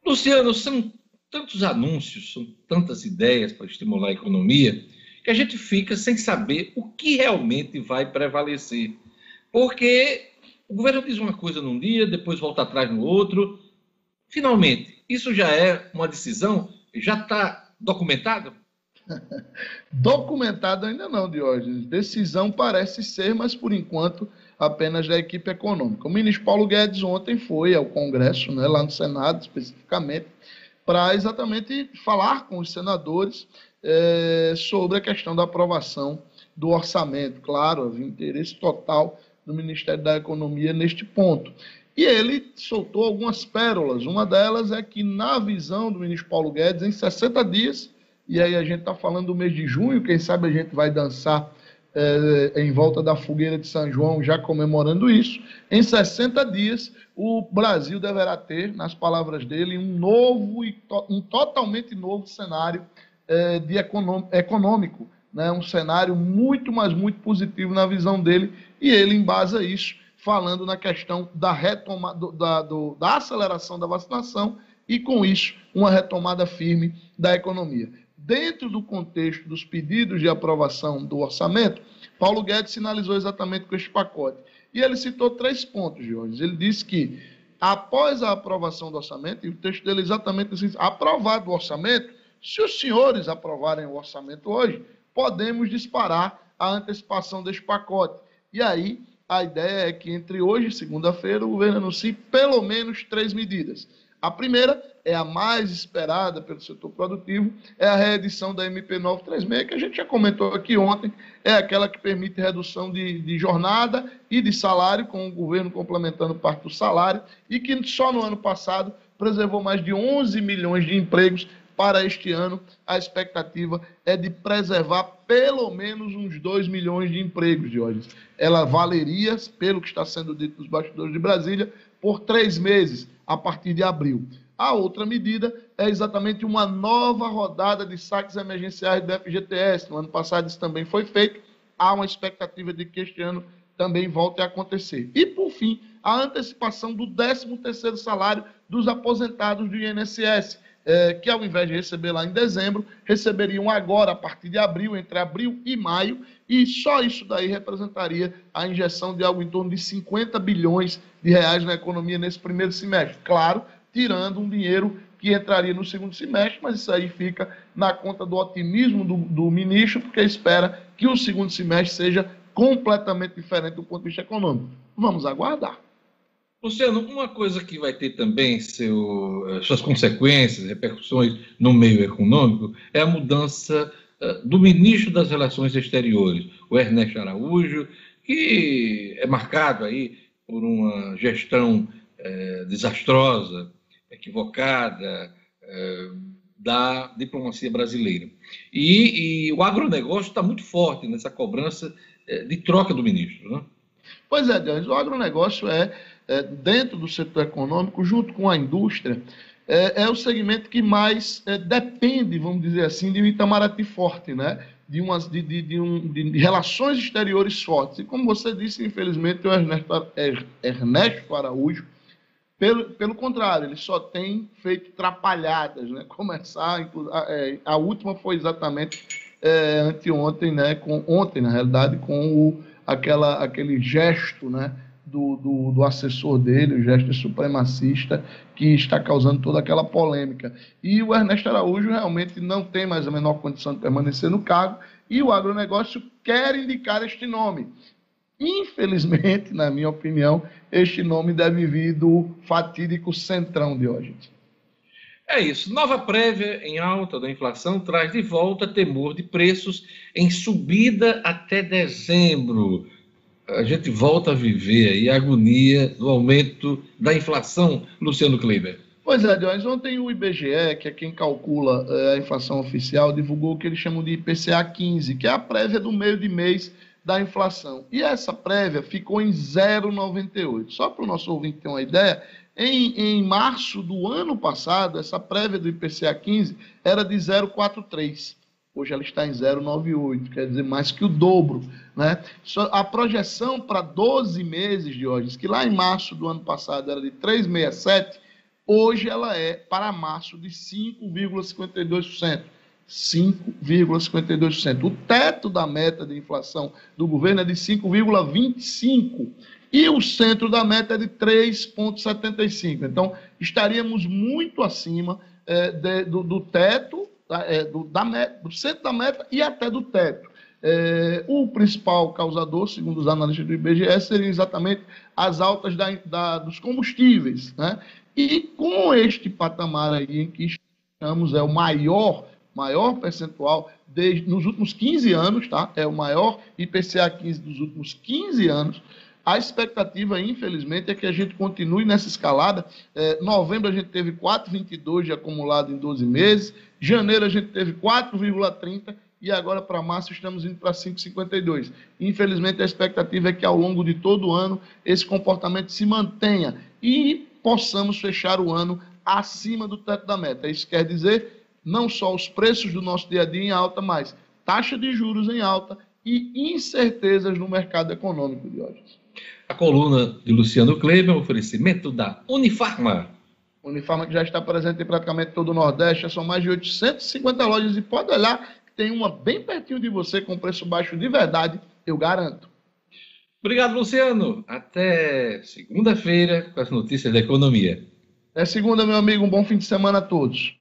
Luciano, são tantos anúncios, são tantas ideias para estimular a economia, que a gente fica sem saber o que realmente vai prevalecer. Porque o governo diz uma coisa num dia, depois volta atrás no outro. Finalmente, isso já é uma decisão? Já está documentado? Documentado ainda não, Diógenes. Decisão parece ser, mas por enquanto apenas da equipe econômica. O ministro Paulo Guedes ontem foi ao Congresso, né, lá no Senado especificamente, para exatamente falar com os senadores sobre a questão da aprovação do orçamento. Claro, havia interesse total do Ministério da Economia neste ponto. E ele soltou algumas pérolas. Uma delas é que, na visão do ministro Paulo Guedes, em 60 dias, e aí a gente está falando do mês de junho, quem sabe a gente vai dançar em volta da fogueira de São João, já comemorando isso. Em 60 dias, o Brasil deverá ter, nas palavras dele, um totalmente novo cenário econômico, né? Um cenário muito, mas muito positivo na visão dele, e ele embasa isso falando na questão da da aceleração da vacinação e, com isso, uma retomada firme da economia. Dentro do contexto dos pedidos de aprovação do orçamento, Paulo Guedes sinalizou exatamente com este pacote. E ele citou 3 pontos, Jorge. Ele disse que, após a aprovação do orçamento, e o texto dele é exatamente assim: aprovado o orçamento, se os senhores aprovarem o orçamento hoje, podemos disparar a antecipação deste pacote. E aí, a ideia é que entre hoje e segunda-feira o governo anuncie pelo menos 3 medidas. A primeira é a mais esperada pelo setor produtivo, é a reedição da MP 936, que a gente já comentou aqui ontem, é aquela que permite redução de jornada e de salário, com o governo complementando parte do salário, e que só no ano passado preservou mais de 11 milhões de empregos. Para este ano, a expectativa é de preservar pelo menos uns 2 milhões de empregos, Diógenes. Ela valeria, pelo que está sendo dito nos bastidores de Brasília, por 3 meses, a partir de abril. A outra medida é exatamente uma nova rodada de saques emergenciais do FGTS. No ano passado isso também foi feito. Há uma expectativa de que este ano também volte a acontecer. E, por fim, a antecipação do 13º salário dos aposentados do INSS, que, ao invés de receber lá em dezembro, receberiam agora, a partir de abril, entre abril e maio, e só isso daí representaria a injeção de algo em torno de 50 bilhões de reais na economia nesse primeiro semestre. Claro, tirando um dinheiro que entraria no segundo semestre, mas isso aí fica na conta do otimismo do ministro, porque espera que o segundo semestre seja completamente diferente do ponto de vista econômico. Vamos aguardar. Luciano, uma coisa que vai ter também suas consequências, repercussões no meio econômico, é a mudança do ministro das Relações Exteriores, o Ernesto Araújo, que é marcado aí por uma gestão desastrosa, equivocada, da diplomacia brasileira. E o agronegócio está muito forte nessa cobrança de troca do ministro, né? Pois é, Deus, o agronegócio dentro do setor econômico, junto com a indústria, é o segmento que mais depende, vamos dizer assim, de um Itamaraty forte, né? De relações exteriores fortes. E como você disse, infelizmente, o Ernesto Araújo, pelo contrário, ele só tem feito trapalhadas, né? A última foi exatamente anteontem, né? Ontem, na realidade, com aquele gesto, né? Do assessor dele, o gesto supremacista, que está causando toda aquela polêmica. E o Ernesto Araújo realmente não tem mais a menor condição de permanecer no cargo, e o agronegócio quer indicar este nome. Infelizmente, na minha opinião, este nome deve vir do fatídico Centrão de hoje. É isso. Nova prévia em alta da inflação traz de volta temor de preços em subida até dezembro. A gente volta a viver aí a agonia do aumento da inflação, Luciano Kleiber. Pois é, Dionis, ontem o IBGE, que é quem calcula a inflação oficial, divulgou o que eles chamam de IPCA 15, que é a prévia do meio de mês da inflação. E essa prévia ficou em 0,98. Só para o nosso ouvinte ter uma ideia, em março do ano passado, essa prévia do IPCA 15 era de 0,43. Hoje ela está em 0,98, quer dizer, mais que o dobro, né? A projeção para 12 meses de hoje, que lá em março do ano passado era de 3,67, Hoje ela é, para março, de 5,52%. 5,52%. O teto da meta de inflação do governo é de 5,25%. E o centro da meta é de 3,75%. Então, estaríamos muito acima do teto, do centro da meta e até do teto. O principal causador, segundo os analistas do IBGE, seriam exatamente as altas dos combustíveis, né? E com este patamar aí em que estamos, é o maior percentual nos últimos 15 anos, tá? É o maior IPCA 15 dos últimos 15 anos. A expectativa, infelizmente, é que a gente continue nessa escalada. Novembro a gente teve 4,22 de acumulado em 12 meses, janeiro a gente teve 4,30 e agora para março estamos indo para 5,52. Infelizmente, a expectativa é que ao longo de todo o ano esse comportamento se mantenha e possamos fechar o ano acima do teto da meta. Isso quer dizer não só os preços do nosso dia a dia em alta, mas taxa de juros em alta e incertezas no mercado econômico, Diógenes. A coluna de Luciano Kleber, oferecimento da Unifarma. Unifarma que já está presente em praticamente todo o Nordeste, são mais de 850 lojas e pode olhar, tem uma bem pertinho de você com preço baixo de verdade, eu garanto. Obrigado, Luciano. Até segunda-feira com as notícias da economia. Até segunda, meu amigo. Um bom fim de semana a todos.